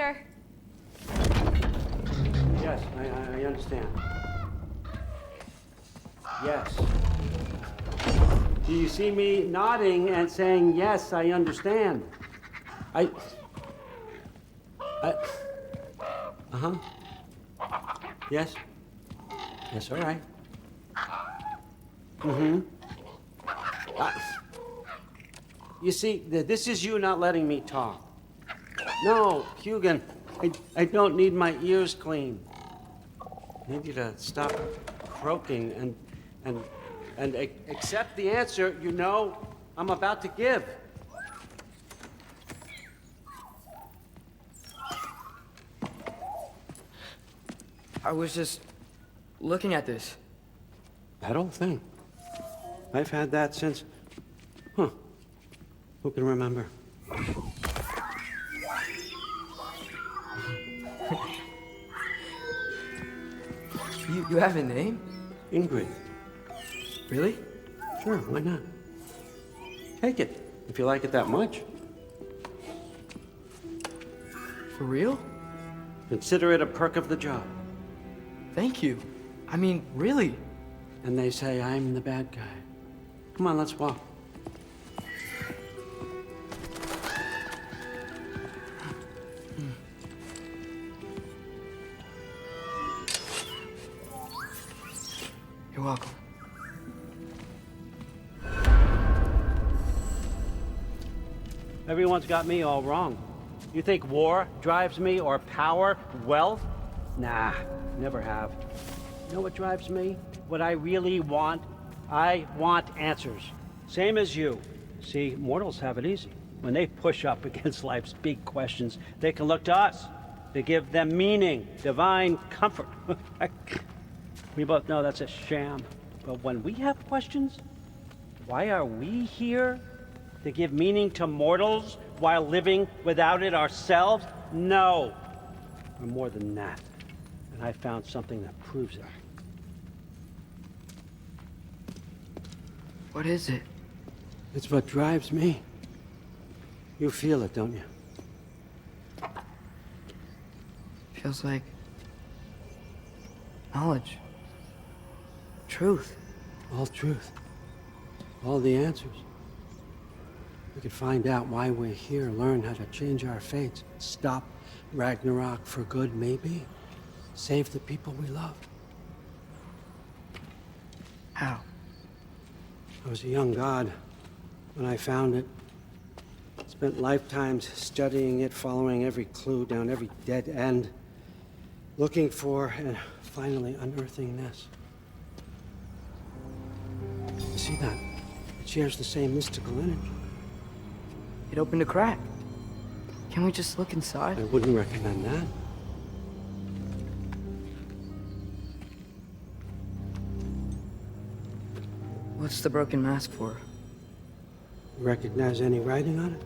later. Yes, I understand. Yes. Do you see me nodding and saying, yes, I understand? Uh-huh. Yes? Yes, all right. Mm-hmm. You see, this is you not letting me talk. No, Hugin, I don't need my ears cleaned. I need you to stop croaking and accept the answer you know I'm about to give. I was just looking at this. That old thing. I've had that since... Huh. Who can remember? You have a name? Ingrid. Really? Sure, why not? Take it, if you like it that much. For real? Consider it a perk of the job. Thank you. I mean, really. And they say I'm the bad guy. Come on, let's walk. You're welcome. Everyone's got me all wrong. You think war drives me, or power, wealth? Nah, never have. You know what drives me? What I really want? I want answers. Same as you. See, mortals have it easy. When they push up against life's big questions, they can look to us to give them meaning, divine comfort. We both know that's a sham. But when we have questions, why are we here? To give meaning to mortals while living without it ourselves? No. We're more than that. And I found something that proves it. What is it? It's what drives me. You feel it, don't you? Feels like knowledge. Truth. All truth. All the answers. We could find out why we're here, learn how to change our fates, stop Ragnarok for good, maybe. Save the people we love. How? I was a young god when I found it. Spent lifetimes studying it, following every clue down every dead end, looking for and finally unearthing this. You see that? It shares the same mystical energy. It opened a crack. Can we just look inside? I wouldn't recommend that. What's the broken mask for? You recognize any writing on it?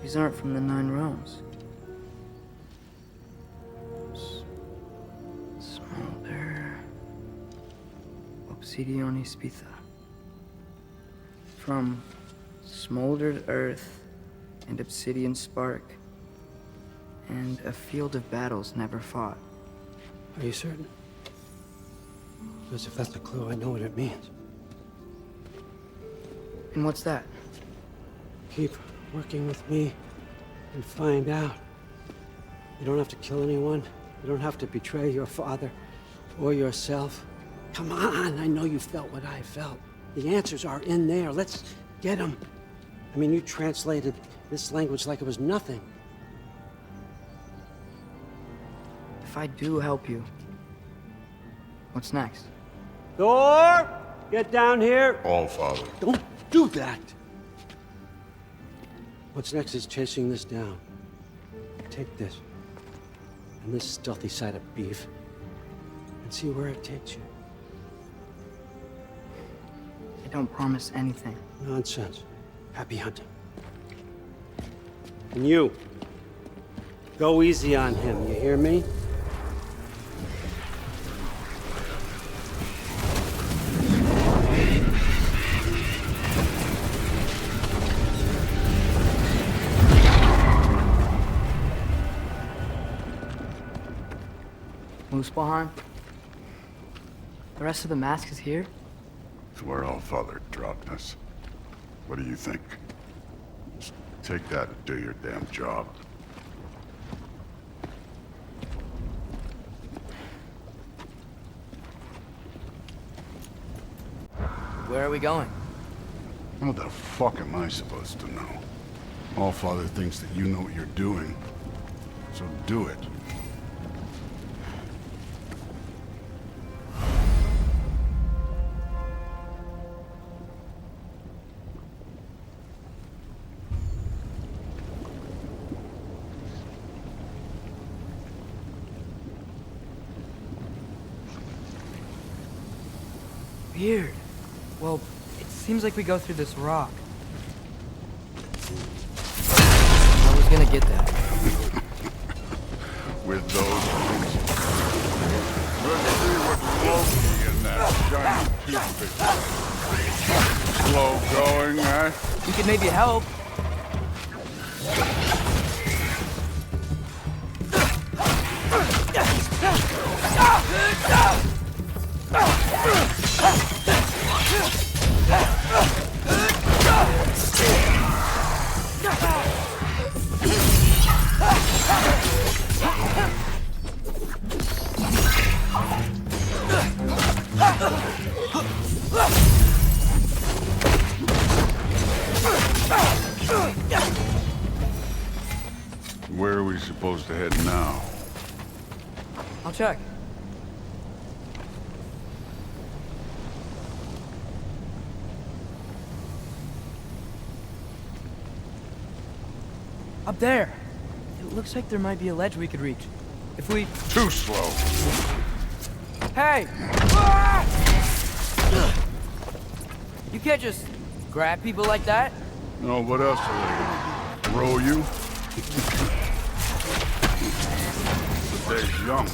These aren't from the Nine Realms. Smolder. Obsidion Ispitha. From smoldered earth and obsidian spark, and a field of battles never fought. Are you certain? Because if that's a clue, I know what it means. And what's that? Keep working with me and find out. You don't have to kill anyone. You don't have to betray your father or yourself. Come on, I know you felt what I felt. The answers are in there. Let's get them. I mean, you translated this language like it was nothing. If I do help you, what's next? Thor, get down here. All, Father. Don't do that. What's next is chasing this down. Take this and this stealthy side of beef and see where it takes you. I don't promise anything. Nonsense. Happy hunting. And you, go easy on him, you hear me? Muspelheim? The rest of the mask is here? It's where Allfather dropped us. What do you think? Just take that and do your damn job. Where are we going? How the fuck am I supposed to know? Allfather thinks that you know what you're doing, so do it. Weird. Well, it seems like we go through this rock. I was gonna get that. With those things. Let's see what Loki in that giant toothpick. Slow going, eh? We could maybe help. Where are we supposed to head now? I'll check. Up there. It looks like there might be a ledge we could reach. If we... Too slow. Hey! You can't just grab people like that. No, what else are they gonna do? Throw you? The day's young.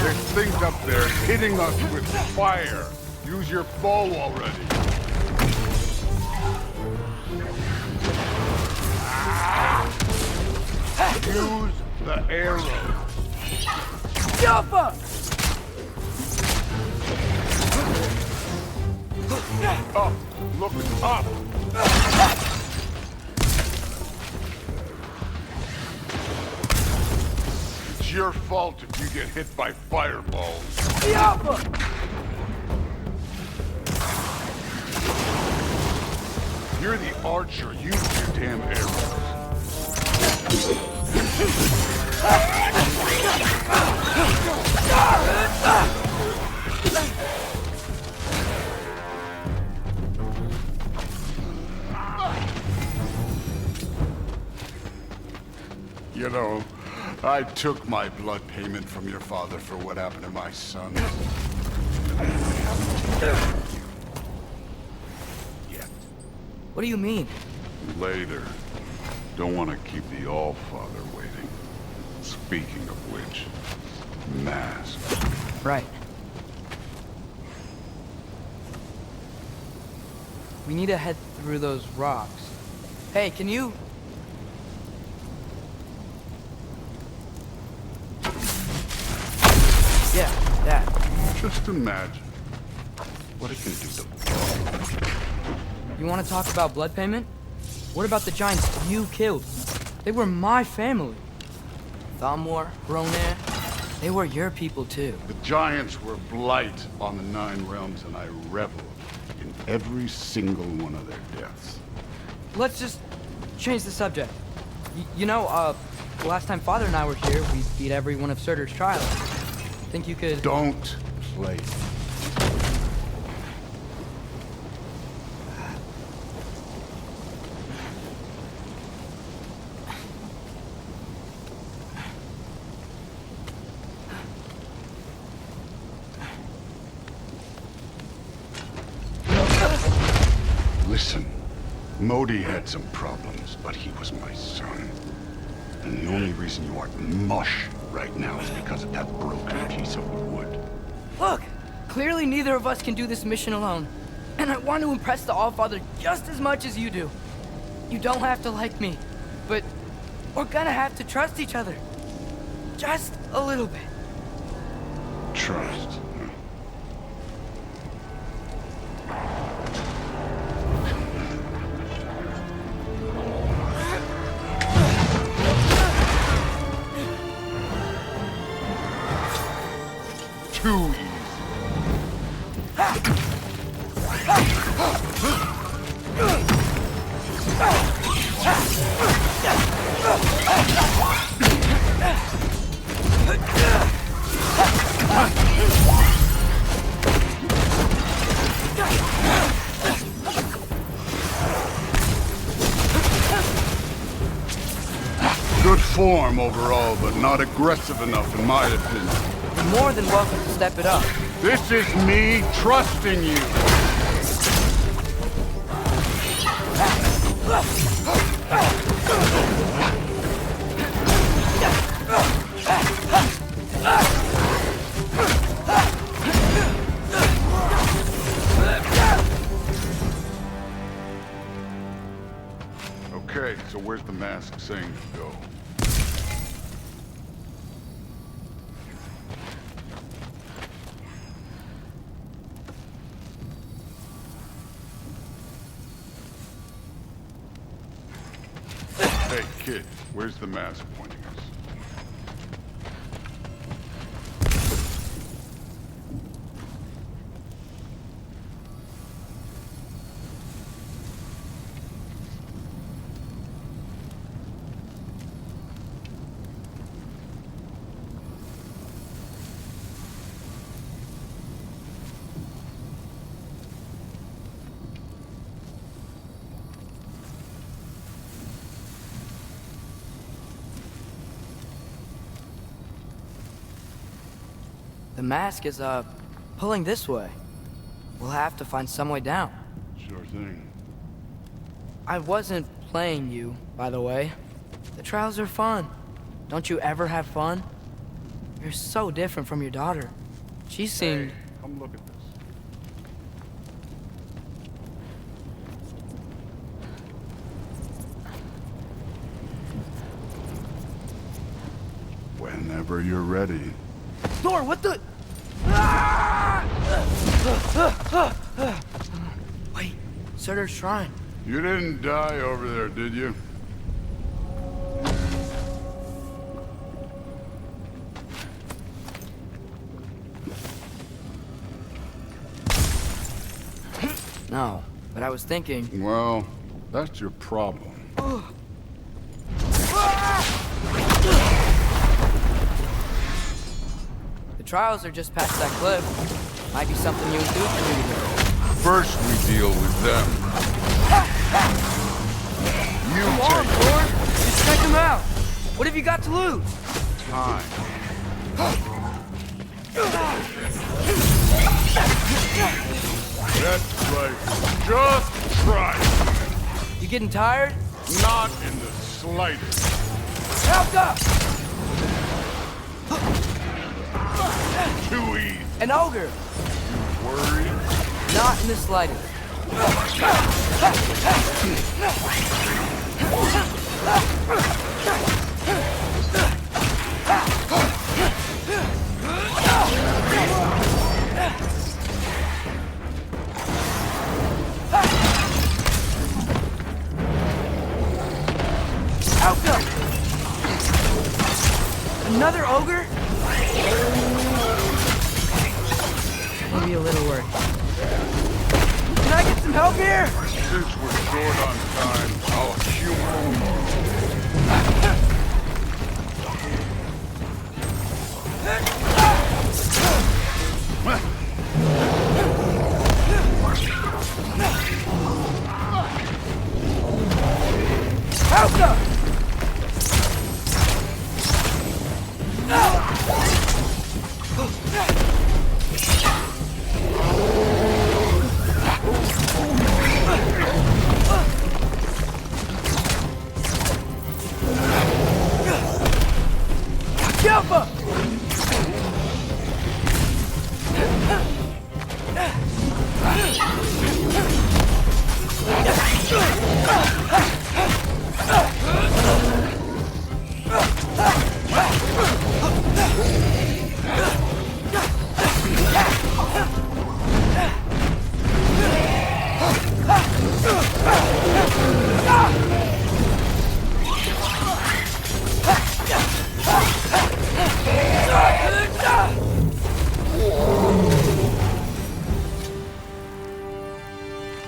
There's things up there hitting us with fire. Use your bow already. Use the arrow. Jump up! Up. Look up. It's your fault if you get hit by fireballs. Jump up! You're the archer. Use your damn arrows. You know, I took my blood payment from your father for what happened to my son. What do you mean? Later. Don't want to keep the All-Father waiting. Speaking of which, mask. Right. We need to head through those rocks. Hey, can you... Yeah, that. Just imagine what it can do to... You want to talk about blood payment? What about the giants you killed? They were my family. Thamor, Ronair, they were your people too. The giants were blight on the Nine Realms, and I reveled in every single one of their deaths. Let's just change the subject. You know, last time Father and I were here, we beat every one of Surtur's trials. Think you could... Don't play. Listen, Modi had some problems, but he was my son. And the only reason you aren't mush right now is because of that broken piece of wood. Look, clearly neither of us can do this mission alone. And I want to impress the Allfather just as much as you do. You don't have to like me, but we're gonna have to trust each other. Just a little bit. Trust. Too easy. Good form overall, but not aggressive enough in my opinion. You're more than welcome to step it up. This is me trusting you. Okay, so where's the mask saying to go? Hey, kid, where's the mask pointing us? The mask is, pulling this way. We'll have to find some way down. Sure thing. I wasn't playing you, by the way. The trials are fun. Don't you ever have fun? You're so different from your daughter. She seemed... Hey, come look at this. Whenever you're ready. Thor, what the... Wait, Surtur's shrine. You didn't die over there, did you? No, but I was thinking... Well, that's your problem. The trials are just past that cliff. Might be something you and Duke can do together. First we deal with them. You Come on, take Thor! Just check them out! What have you got to lose? time. That's right. Just try it. You getting tired? Not in the slightest. Help up! Too easy. An ogre! Worried? Not in the slightest. Outcome! Another ogre? Maybe a little work. Can I get some help here? Since we're short on time, I'll humor you. Outcome!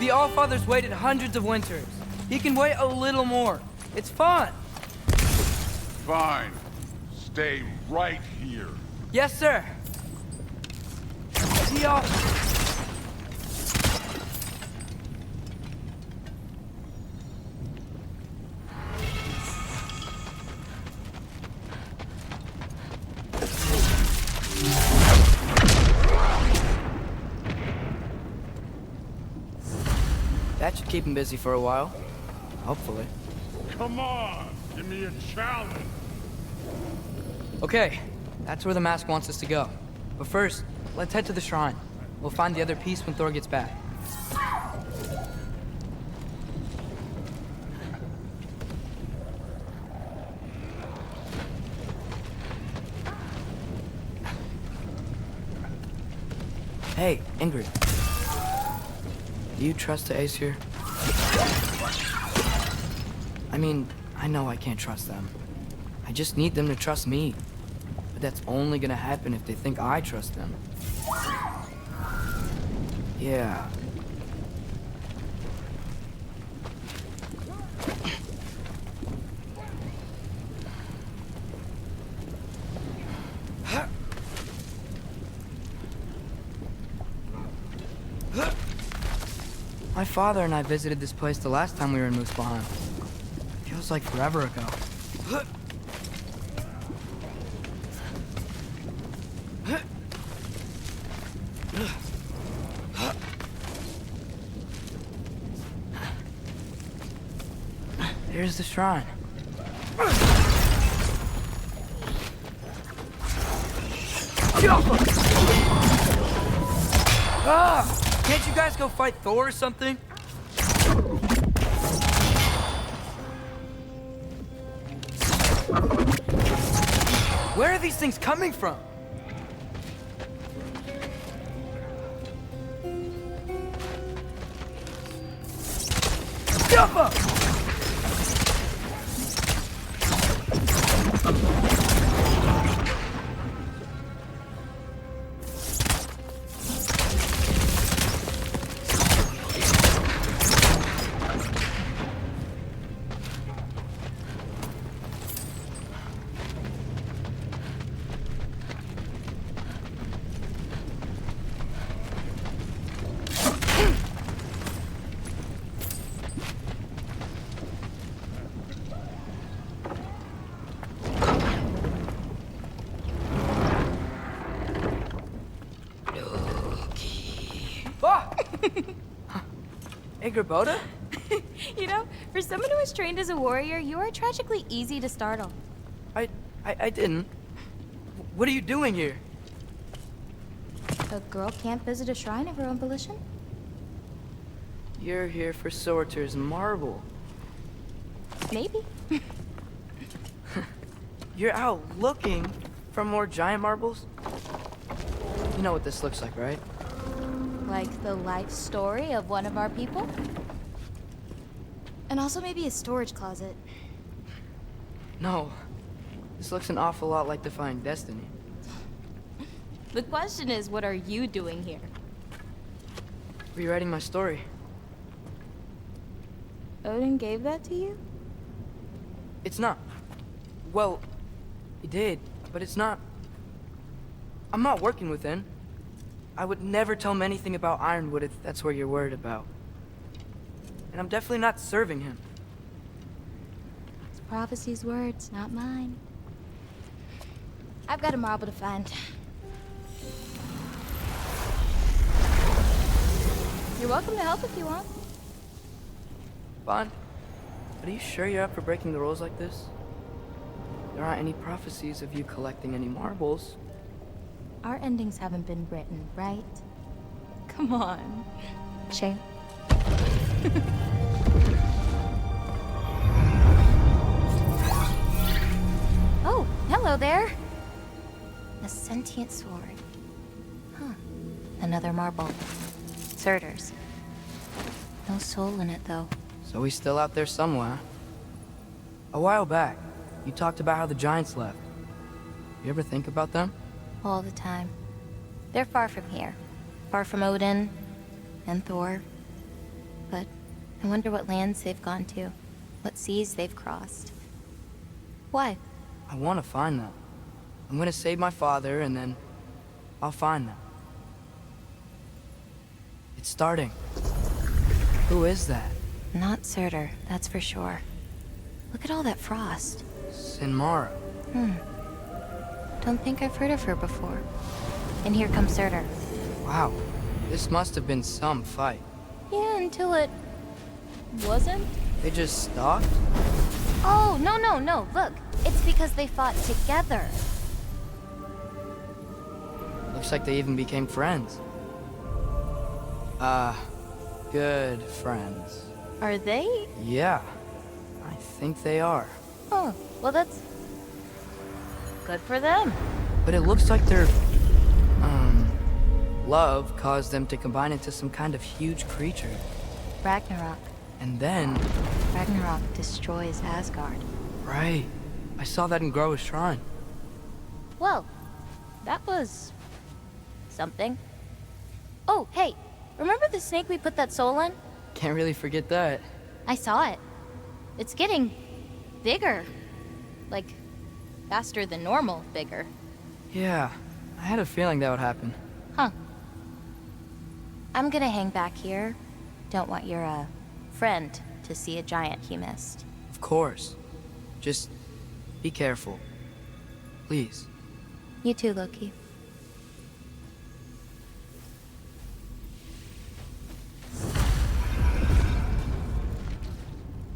The Allfather's waited hundreds of winters. He can wait a little more. It's fun. Fine. Stay right here. Yes, sir. The All... That should keep him busy for a while. Hopefully. Come on! Give me a challenge! Okay, that's where the mask wants us to go. But first, let's head to the shrine. We'll find the other piece when Thor gets back. Hey, Ingrid. Do you trust the Ace here? I mean, I know I can't trust them. I just need them to trust me. But that's only gonna happen if they think I trust them. Yeah. My father and I visited this place the last time we were in Muspelheim. Feels like forever ago. There's the shrine. Ah! Can't you guys go fight Thor or something? Where are these things coming from? Jump up! Boda? You know, for someone who was trained as a warrior, you are tragically easy to startle. I didn't. What are you doing here? A girl can't visit a shrine of her own volition? You're here for Sorter's marble. Maybe. You're out looking for more giant marbles? You know what this looks like, right? Like the life story of one of our people? And also maybe a storage closet. No. This looks an awful lot like Defying Destiny. The question is, what are you doing here? Rewriting my story. Odin gave that to you? It's not. Well, he did, but it's not. I'm not working with him. I would never tell him anything about Ironwood if that's what you're worried about. And I'm definitely not serving him. It's prophecy's words, not mine. I've got a marble to find. You're welcome to help if you want. Bond, are you sure you're up for breaking the rules like this? There aren't any prophecies of you collecting any marbles. Our endings haven't been written, right? Come on. Shame. sentient sword. Huh. Another marble. Surtur's. No soul in it, though. So he's still out there somewhere. A while back, you talked about how the giants left. You ever think about them? All the time. They're far from here. Far from Odin and Thor. But I wonder what lands they've gone to. What seas they've crossed. Why? I want to find them. I'm gonna save my father, and then I'll find them. It's starting. Who is that? Not Surtur, that's for sure. Look at all that frost. Sinmara. Don't think I've heard of her before. And here comes Surtur. Wow. This must have been some fight. Yeah, until it... wasn't? They just stopped? Oh, no. Look, it's because they fought together. Looks like they even became friends. Good friends. Are they? Yeah, I think they are. Oh, well that's... good for them. But it looks like their, love caused them to combine into some kind of huge creature. Ragnarok. And then... Ragnarok destroys Asgard. Right. I saw that in Groa's shrine. Well, that was... something. Oh, hey, remember the snake we put that soul in? Can't really forget that. I saw it. It's getting... bigger. Like, faster than normal bigger. Yeah, I had a feeling that would happen. Huh. I'm gonna hang back here. Don't want your, friend to see a giant he missed. Of course. Just be careful. Please. You too, Loki.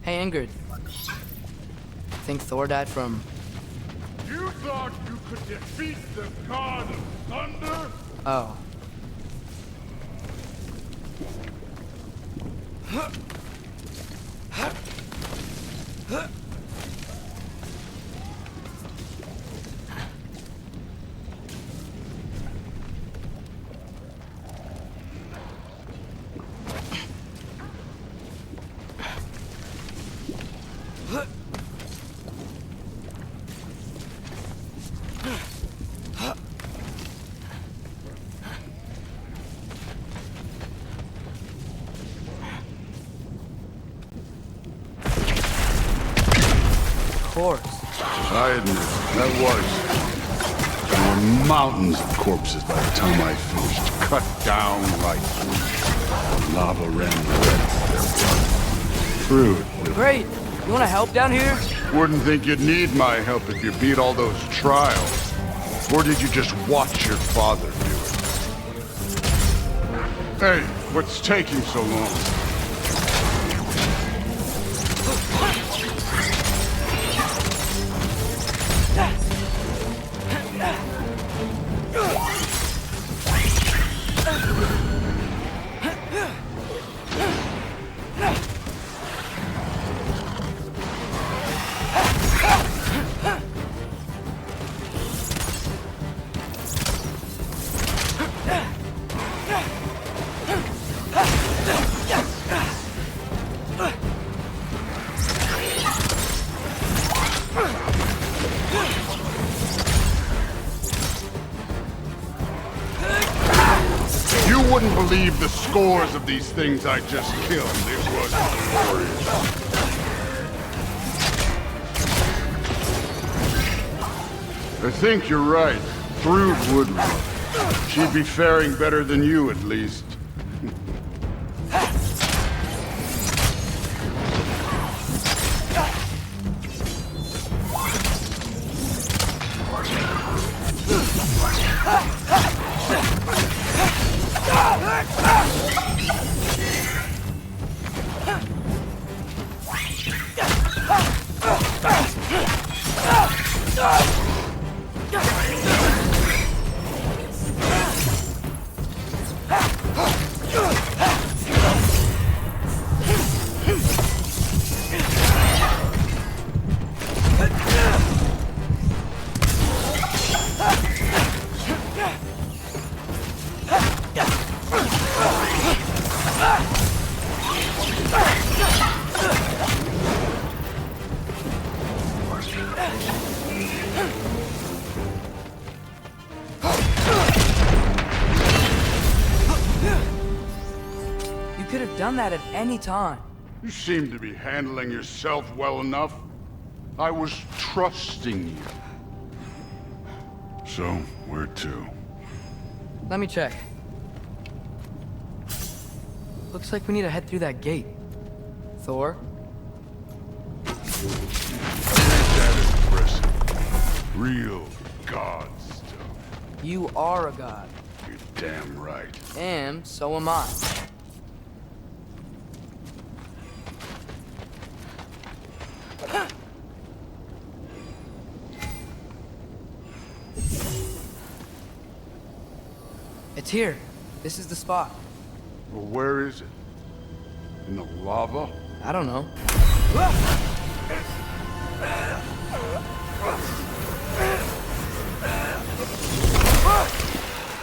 Hey, Ingrid. Think Thor died from... You thought you could defeat the god of thunder? Oh. Of course. I admit, that was. There were mountains of corpses by the time I finished. Cut down like weeds. Lava ran red with their blood. Crude. Great. You want to help down here? Wouldn't think you'd need my help if you beat all those trials. Or did you just watch your father do it? Hey, what's taking so long? You wouldn't believe the scores of these things I just killed. It was glorious. I think you're right. Thrud would love. She'd be faring better than you, at least. done that at any time. You seem to be handling yourself well enough. I was trusting you. So, where to? Let me check. Looks like we need to head through that gate. Thor? That is impressive. Real god stuff. You are a god. You're damn right. And so am I. It's here. This is the spot. Well, where is it? In the lava? I don't know.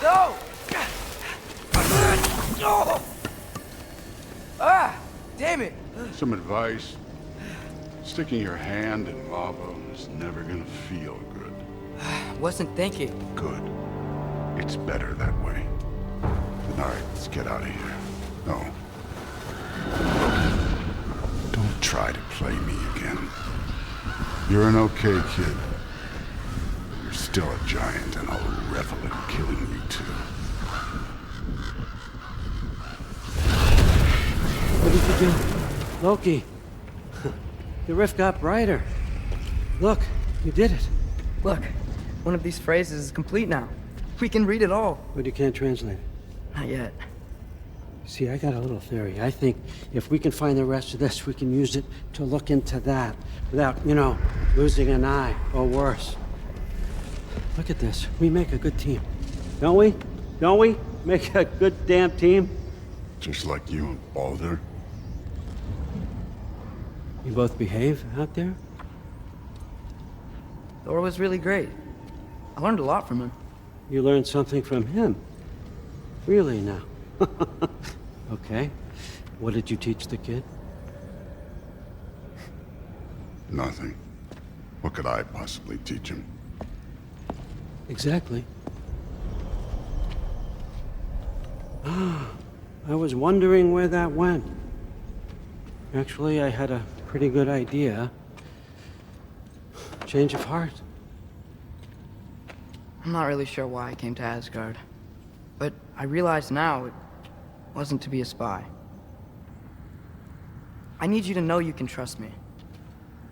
No! Ah! Damn it! Some advice. Sticking your hand in lava is never gonna feel good. Wasn't thinking. Good. It's better that way. All right, let's get out of here. No. Don't try to play me again. You're an okay kid. You're still a giant, and I'll revel in killing you too. What did you do? Loki. The rift got brighter. Look, you did it. Look, one of these phrases is complete now. We can read it all. But you can't translate it. Not yet. See, I got a little theory. I think if we can find the rest of this, we can use it to look into that without, losing an eye or worse. Look at this. We make a good team. Don't we? Don't we? Make a good damn team? Just like you and Baldur. You both behave out there? Thor was really great. I learned a lot from him. You learned something from him? Really now? Okay. What did you teach the kid? Nothing. What could I possibly teach him? Exactly. I was wondering where that went. Actually, I had a pretty good idea. Change of heart. I'm not really sure why I came to Asgard. But I realize now it wasn't to be a spy. I need you to know you can trust me.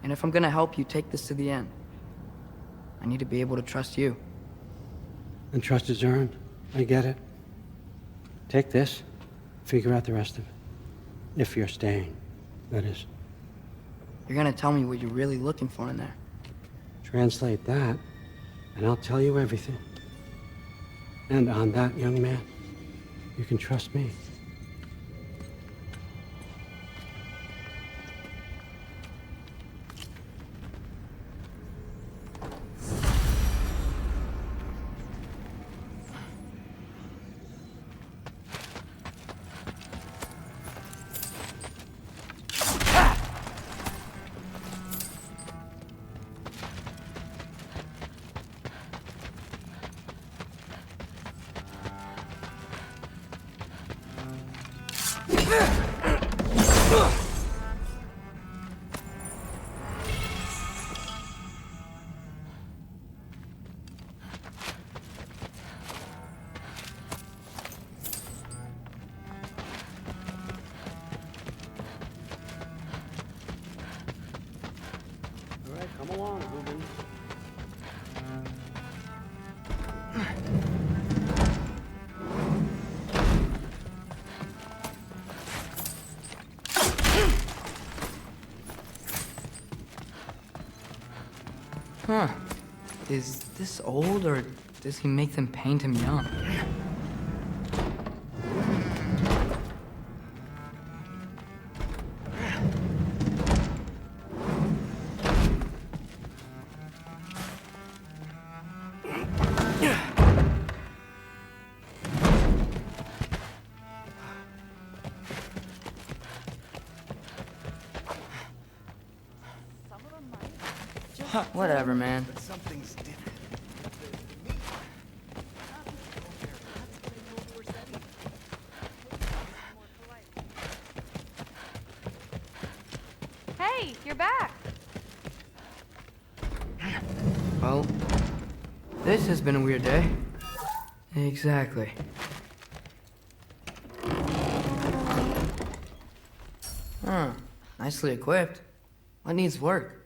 And if I'm gonna help you take this to the end, I need to be able to trust you. And trust is earned. I get it. Take this. Figure out the rest of it. If you're staying, that is. You're gonna tell me what you're really looking for in there. Translate that, and I'll tell you everything. And on that, young man, you can trust me. All right, come along, Ruben. Huh. Is this old, or does he make them paint him young? Whatever, man. you're back. Well, this has been a weird day. Exactly. Huh. Nicely equipped. What needs work?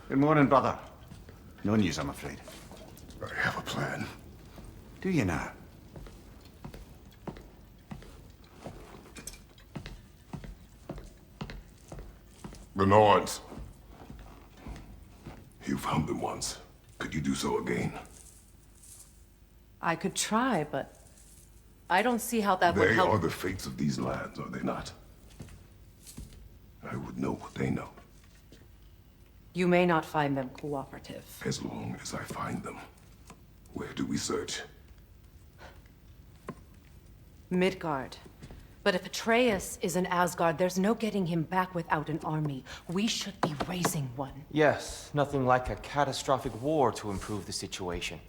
Good morning, brother. No news, I'm afraid. I have a plan. Do you now? The Norns. You found them once. Could you do so again? I could try, but I don't see how that would They help. are the fates of these lands, are they not? I would know what they know, You may not find them cooperative. as long as I find them. Where do we search? Midgard. But if Atreus is in Asgard, there's no getting him back without an army. We should be raising one. Yes, nothing like a catastrophic war to improve the situation.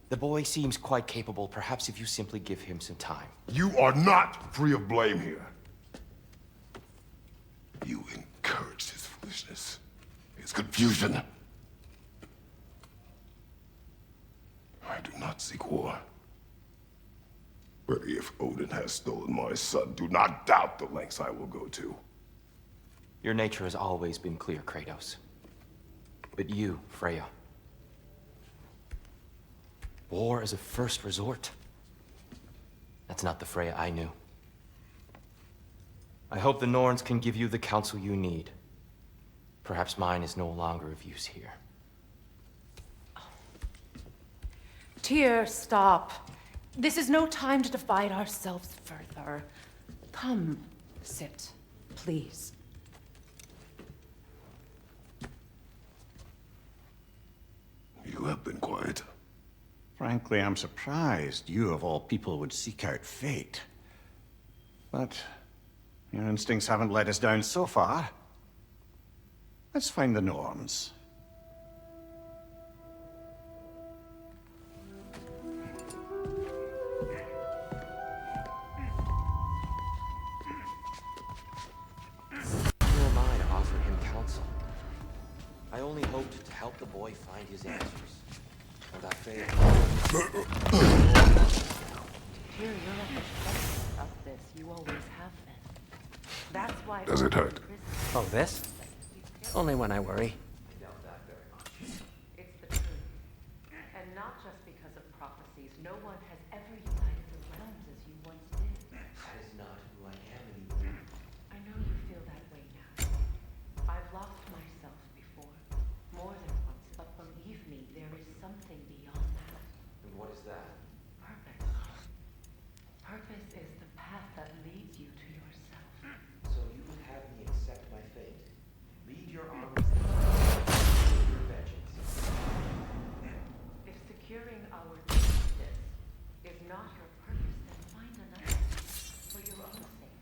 The boy seems quite capable. Perhaps if you simply give him some time. You are not free of blame here. You encouraged his foolishness, his confusion. I do not seek war. But if Odin has stolen my son, do not doubt the lengths I will go to. Your nature has always been clear, Kratos. But you, Freya. War as a first resort. That's not the Freya I knew. I hope the Norns can give you the counsel you need. Perhaps mine is no longer of use here. Tyr, stop. This is no time to divide ourselves further. Come, sit, please. You have been quiet. Frankly, I'm surprised you, of all people, would seek out fate. But your instincts haven't let us down so far. Let's find the Norns. Who am I to offer him counsel? I only hoped to help the boy find his answers. And I failed. Tyr, you're at the center of this. You always have been. That's why. Does it hurt? Oh, this? Only when I worry. It's the truth. And not just because of prophecies. No one has ever united the realms as you once did. That is not who I am your arms and your vengeance. If securing our justice is not your purpose, then find another for your own sake.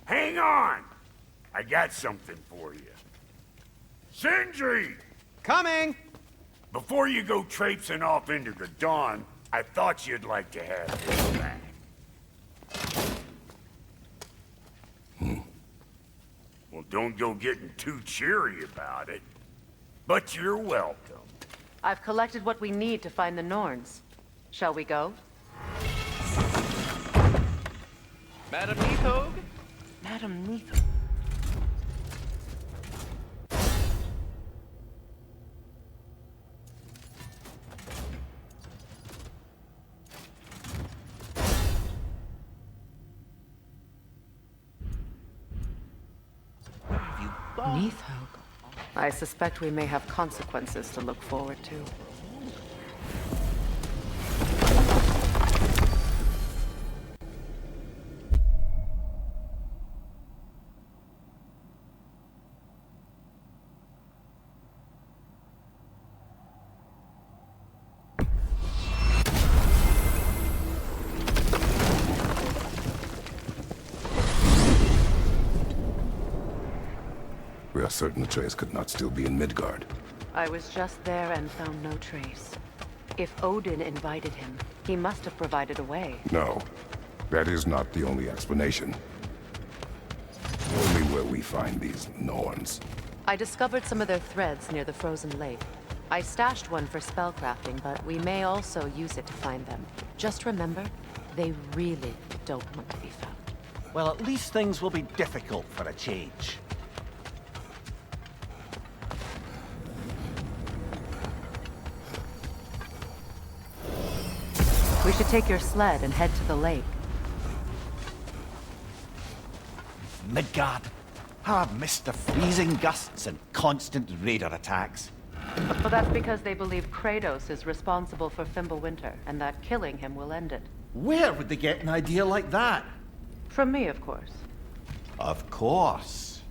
Hang on! I got something for you. Sindri! Coming! Before you go traipsing off into the dawn, I thought you'd like to have this back. Well, don't go getting too cheery about it. But you're welcome. I've collected what we need to find the Norns. Shall we go? Madam Neathog? Madam Neathog. Neathog. I suspect we may have consequences to look forward to. We are certain Atreus could not still be in Midgard. I was just there and found no trace. If Odin invited him, he must have provided a way. No, that is not the only explanation. Only where we find these Norns. I discovered some of their threads near the frozen lake. I stashed one for spellcrafting, but we may also use it to find them. Just remember, they really don't want to be found. Well, at least things will be difficult for a change. We should take your sled and head to the lake. Midgard. How I've missed the freezing gusts and constant raider attacks. Well, that's because they believe Kratos is responsible for Fimbulwinter, and that killing him will end it. Where would they get an idea like that? From me, of course. Of course.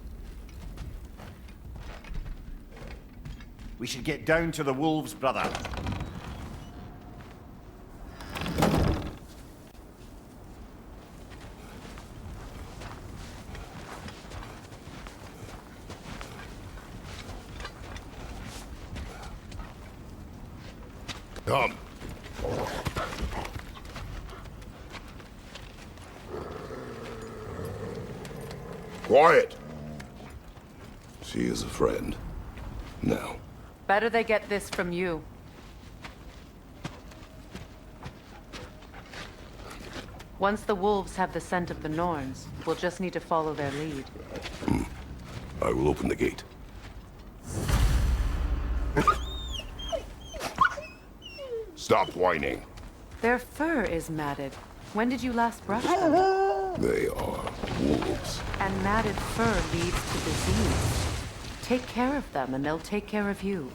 We should get down to the wolves, brother. Come. Quiet. She is a friend. Now. Better they get this from you. Once the wolves have the scent of the Norns, we'll just need to follow their lead. I will open the gate. Stop whining. Their fur is matted. When did you last brush them? They are wolves. And matted fur leads to disease. Take care of them, and they'll take care of you.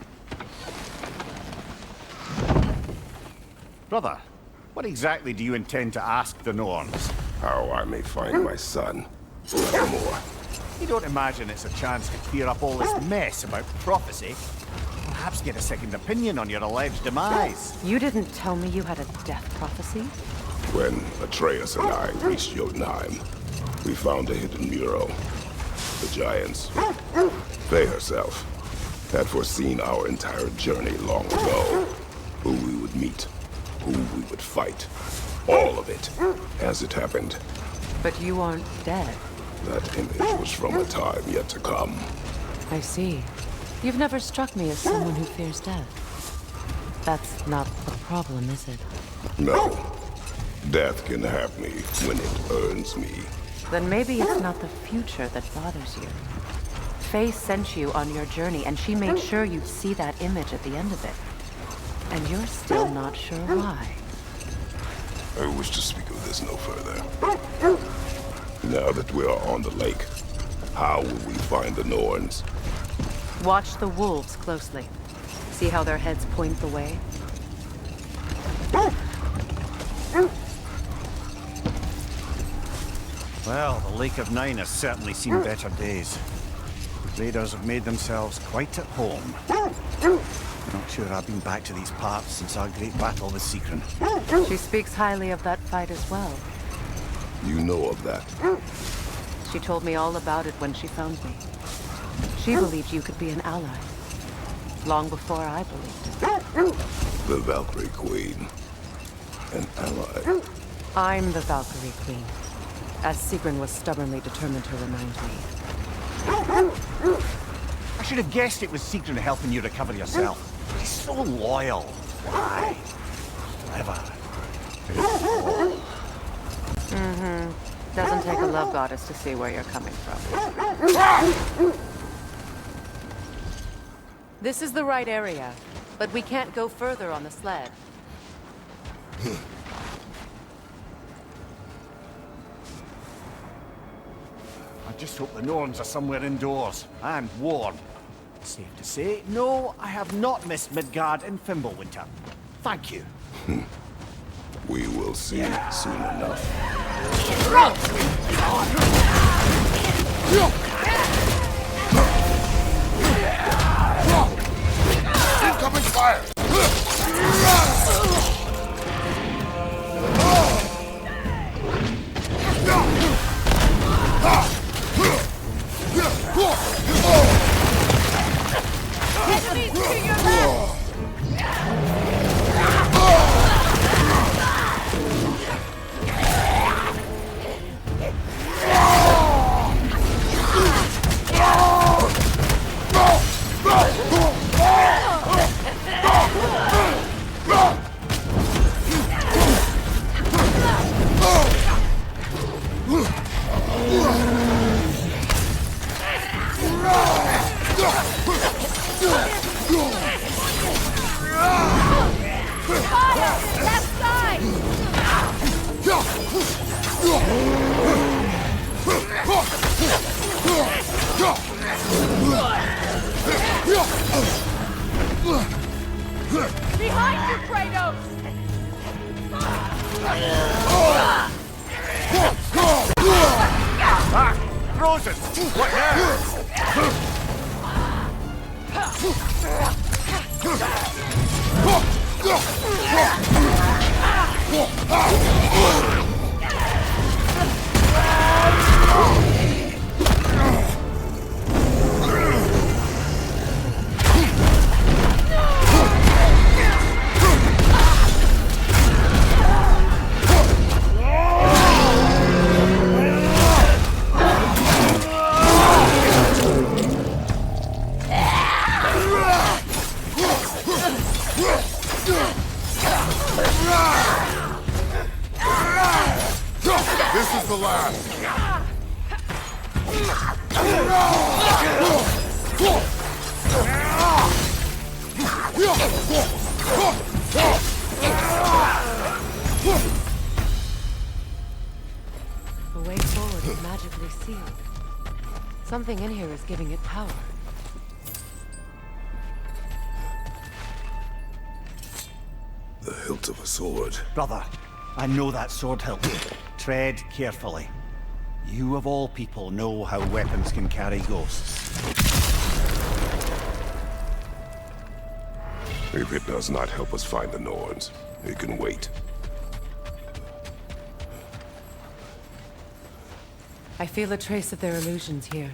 Brother, what exactly do you intend to ask the Norns? How I may find my son. Nothing more. You don't imagine it's a chance to clear up all this mess about prophecy? Perhaps get a second opinion on your alleged demise. You didn't tell me you had a death prophecy? When Atreus and I reached Jotunheim, we found a hidden mural. The giants, Faye herself, had foreseen our entire journey long ago. Who we would meet, who we would fight. All of it, as it happened. But you aren't dead. That image was from a time yet to come. I see. You've never struck me as someone who fears death. That's not the problem, is it? No. Death can have me when it earns me. Then maybe it's not the future that bothers you. Faye sent you on your journey, and she made sure you'd see that image at the end of it. And you're still not sure why. I wish to speak of this no further. Now that we are on the lake, how will we find the Norns? Watch the wolves closely. See how their heads point the way? Well, the Lake of Nine has certainly seen better days. Raiders have made themselves quite at home. Not sure I've been back to these parts since our great battle with Secren. She speaks highly of that fight as well. You know of that? She told me all about it when she found me. She believed you could be an ally. Long before I believed it. The Valkyrie Queen. An ally. I'm the Valkyrie Queen. As Sigrun was stubbornly determined to remind me. I should have guessed it was Secret helping you recover yourself. She's so loyal. Why? Clever. Doesn't take a love goddess to see where you're coming from. This is the right area, but we can't go further on the sled. I just hope the Norns are somewhere indoors and warm. Safe to say, no, I have not missed Midgard in Fimbulwinter. Thank you. We will see soon enough. Incoming fire! Enemies to your left! Left side! Behind you, Kratos! Frozen! What now? This is the last. The way forward is magically sealed. Something in here is giving it power. The hilt of a sword. Brother, I know that sword hilt. Tread carefully. You of all people know how weapons can carry ghosts. If it does not help us find the Norns, it can wait. I feel a trace of their illusions here.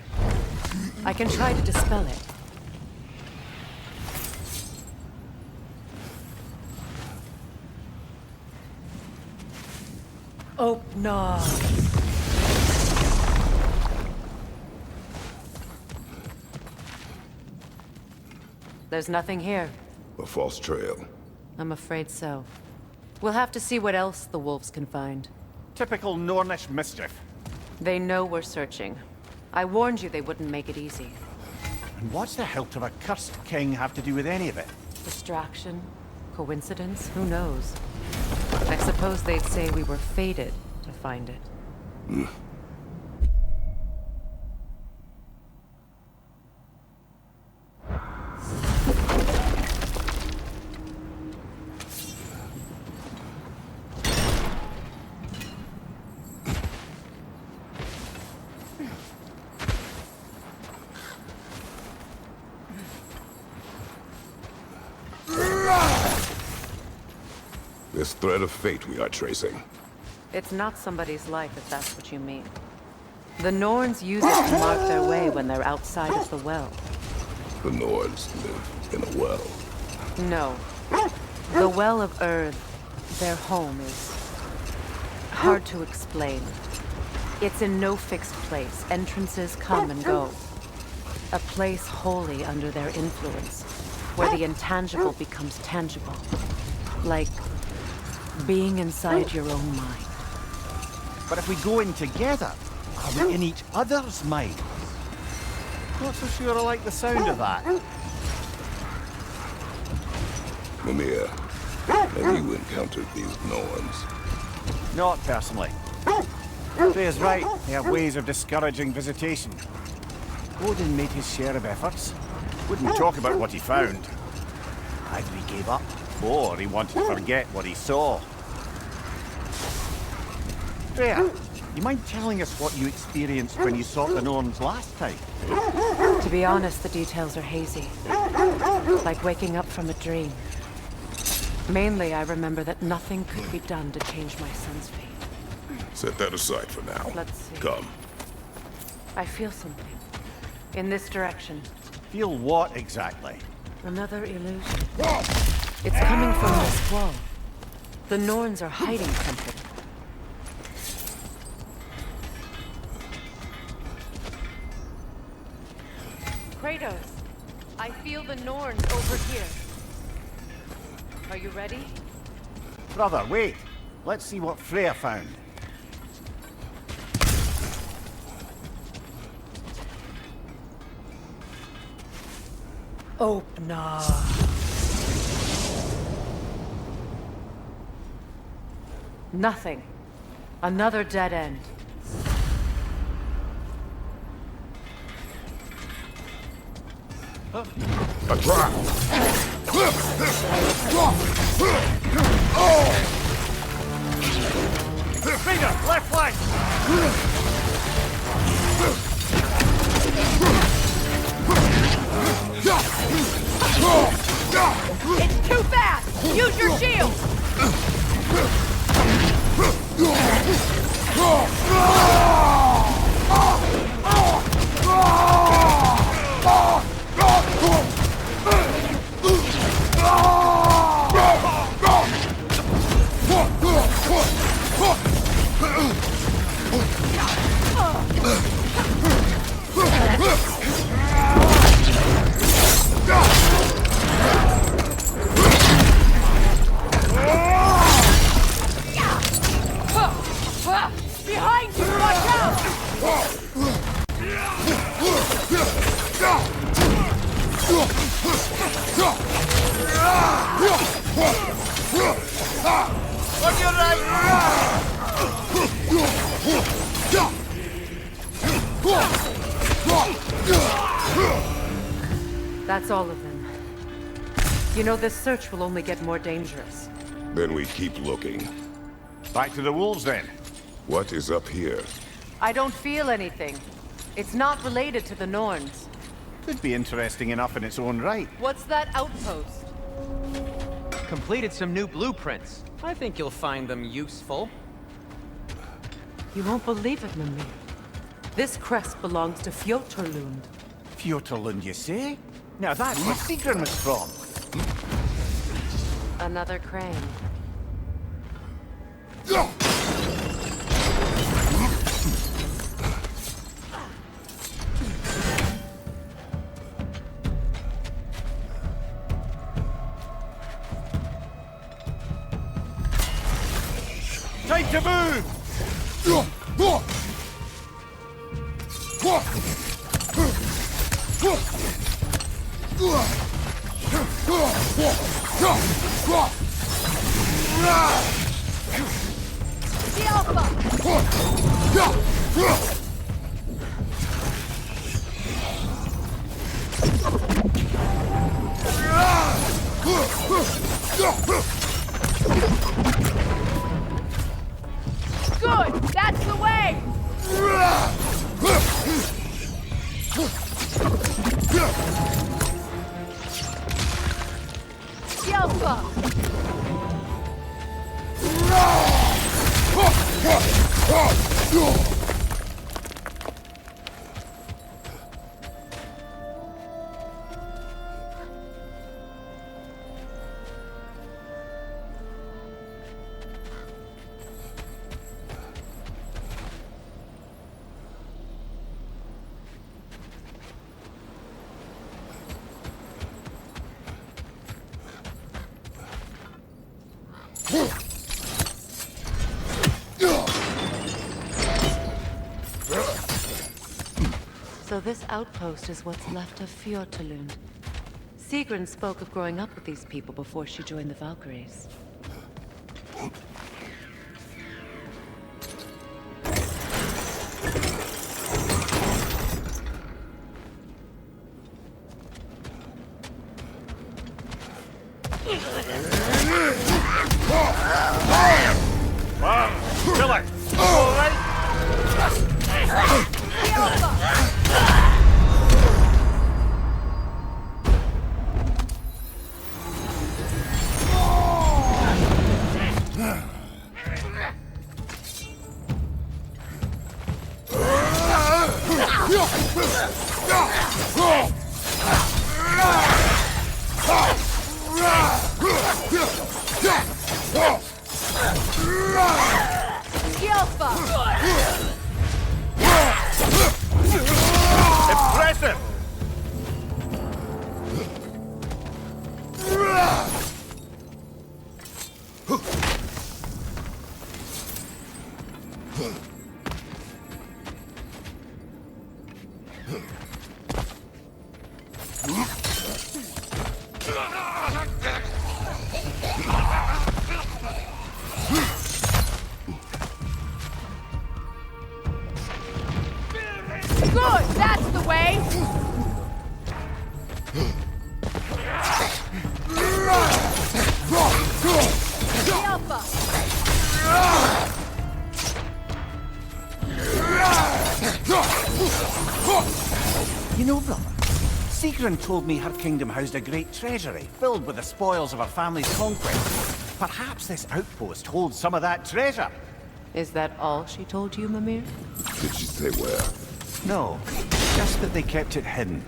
I can try to dispel it. Oh, no. There's nothing here. A false trail. I'm afraid so. We'll have to see what else the wolves can find. Typical Nornish mischief. They know we're searching. I warned you they wouldn't make it easy. And what's the hilt of a cursed king have to do with any of it? Distraction? Coincidence? Who knows? I suppose they'd say we were fated to find it. This thread of fate we are tracing. It's not somebody's life, if that's what you mean. The Norns use it to mark their way when they're outside of the well. The Nords live in a well. No. The Well of Earth, their home, is hard to explain. It's in no fixed place. Entrances come and go. A place wholly under their influence, where the intangible becomes tangible. Like being inside your own mind. But if we go in together, are we in each other's mind? Not so sure I like the sound of that. Mimir, have you encountered these Norns? Not personally. Freya's right, they have ways of discouraging visitation. Odin made his share of efforts. Wouldn't talk about what he found. Either he gave up, or he wanted to forget what he saw. Freya, you mind telling us what you experienced when you sought the Norns last time? To be honest, the details are hazy. Like waking up from a dream. Mainly, I remember that nothing could be done to change my son's fate. Set that aside for now. Let's see. Come. I feel something. In this direction. Feel what exactly? Another illusion. It's coming from this wall. The Norns are hiding something. Kratos, I feel the Norns over here. Are you ready? Brother, wait. Let's see what Freya found. Oh, no. Nothing. Another dead end. A trap! Freya, left flank! It's too fast! Use your shield! On your That's all of them. You know, this search will only get more dangerous. Then we keep looking. Back to the wolves, then. What is up here? I don't feel anything. It's not related to the Norns. Could be interesting enough in its own right. What's that outpost? Completed some new blueprints. I think you'll find them useful. You won't believe it, Mimir. This crest belongs to Fjoturlund. Fjoturlund, you say? Now that's where Sigrun was from. Another crane. Time to move! The Alpha! Good! That's the way! The Alpha! So this outpost is what's left of Fjoturlund. Sigrun spoke of growing up with these people before she joined the Valkyries. Wow, killer! All right? Impressive! Good! That's the way! The Alpha! You know, brother, Sigrun told me her kingdom housed a great treasury filled with the spoils of her family's conquest. Perhaps this outpost holds some of that treasure. Is that all she told you, Mimir? Did she say where? No, just that they kept it hidden.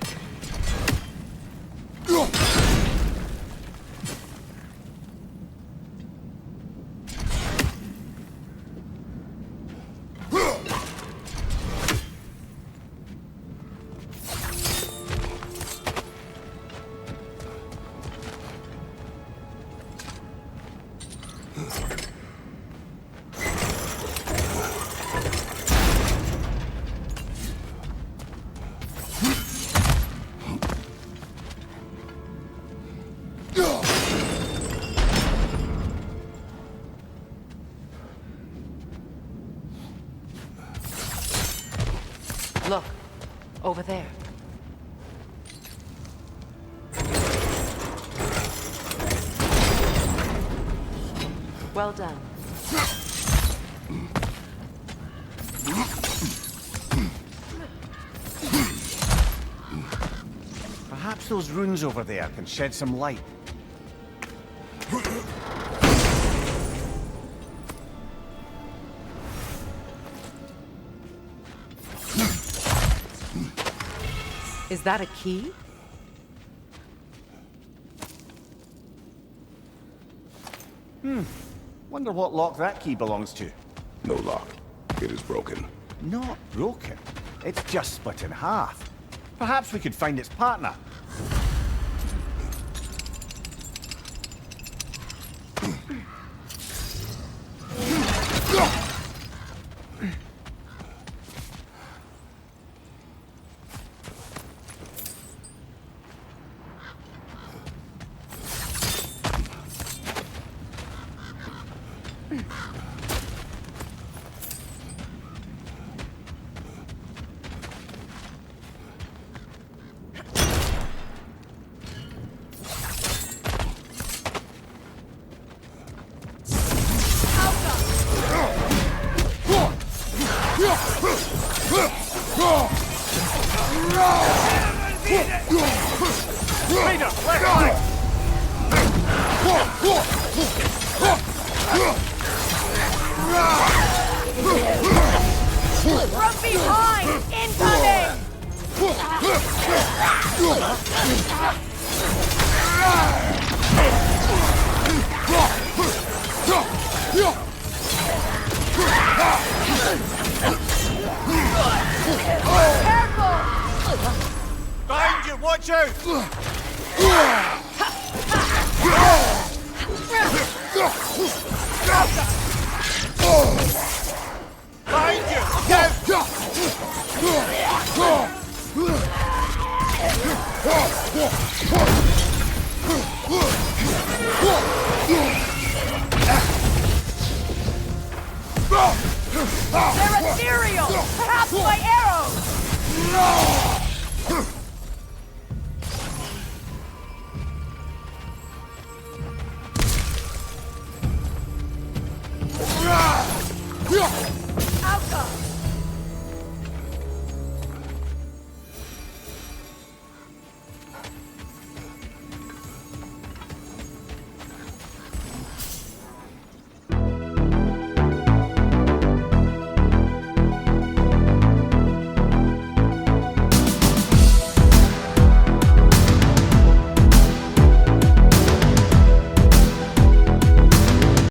Look, over there. Well done. Perhaps those runes over there can shed some light. Is that a key? Wonder what lock that key belongs to. No lock. It is broken. Not broken. It's just split in half. Perhaps we could find its partner. From behind! Incoming! Careful! Behind you! Watch out! Behind you! They're ethereal! Perhaps by arrows!